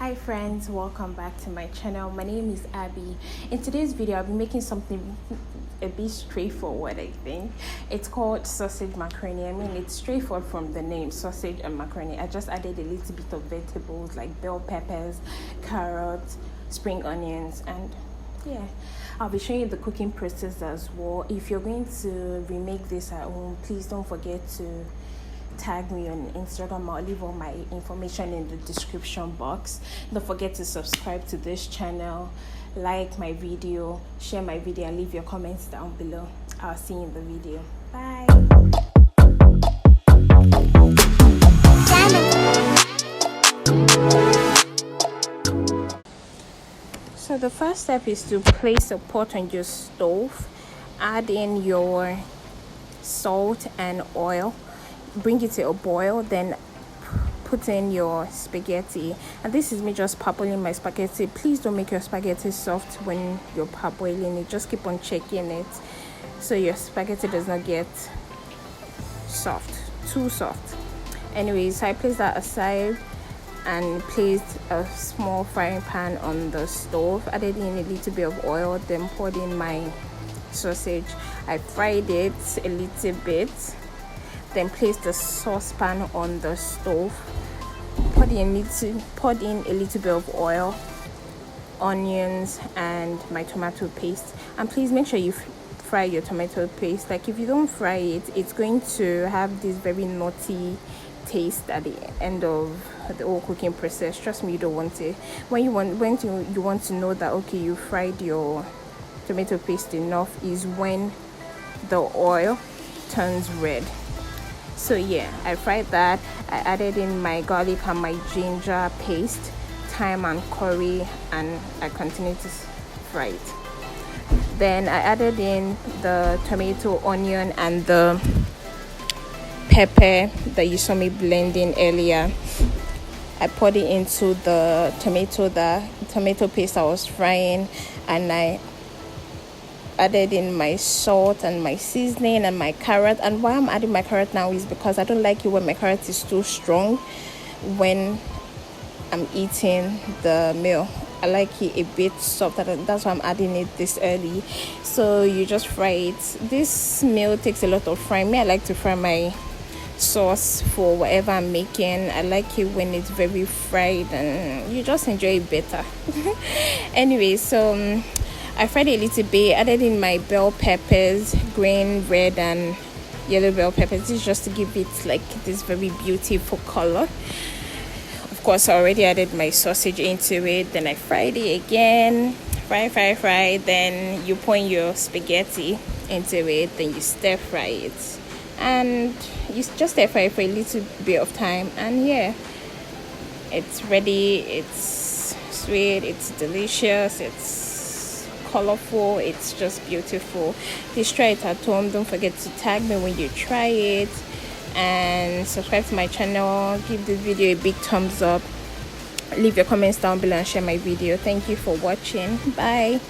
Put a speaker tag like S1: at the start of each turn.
S1: Hi friends, welcome back to my channel. My name is Abby. In today's video I'll be making something a bit straightforward. I think it's called sausage macaroni. I mean, it's straightforward from the name, sausage and macaroni. I just added a little bit of vegetables like bell peppers, carrots, spring onions, and yeah, I'll be showing you the cooking process as well. If you're going to remake this at home, please don't forget to tag me on Instagram. I'll leave all my information in the description box. Don't forget to subscribe to this channel, like my video, share my video, and leave your comments down below. I'll see you in the video. Bye. So the first step is to place a pot on your stove, add in your salt and oil, bring it to a boil, then put in your spaghetti. And this is me just parboiling my spaghetti. Please don't make your spaghetti soft when you're parboiling it. Just keep on checking it so your spaghetti does not get too soft. Anyways, I placed that aside and placed a small frying pan on the stove, added in a little bit of oil, then poured in my sausage. I fried it a little bit, then placed the saucepan on the stove, poured in a little bit of oil, onions, and my tomato paste. And please make sure you fry your tomato paste. Like, if you don't fry it, it's going to have this very nutty taste at the end of the whole cooking process. Trust me, you don't want it. When you want to know that okay, you fried your tomato paste enough is when the oil turns red. So yeah, I fried that. I added in my garlic and my ginger paste, thyme and curry, and I continued to fry it. Then I added in the tomato, onion, and the pepper that you saw me blending earlier. I poured it into the tomato paste I was frying, and I added in my salt and my seasoning and my carrot. And why I'm adding my carrot now is because I don't like it when my carrot is too strong when I'm eating the meal. I like it a bit soft, and that's why I'm adding it this early. So you just fry it. This meal takes a lot of frying. I like to fry my sauce for whatever I'm making. I like it when it's very fried and you just enjoy it better. Anyway, so I fried it a little bit, added in my bell peppers, green, red, and yellow bell peppers. This is just to give it like this very beautiful color. Of course, I already added my sausage into it. Then I fried it again, fry. Then you pour in your spaghetti into it. Then you stir fry it, and you just stir fry it for a little bit of time. And yeah, it's ready. It's sweet. It's delicious. It's colorful. It's just beautiful. Please try it at home. Don't forget to tag me when you try it, and subscribe to my channel. Give this video a big thumbs up, leave your comments down below, and share my video. Thank you for watching. Bye.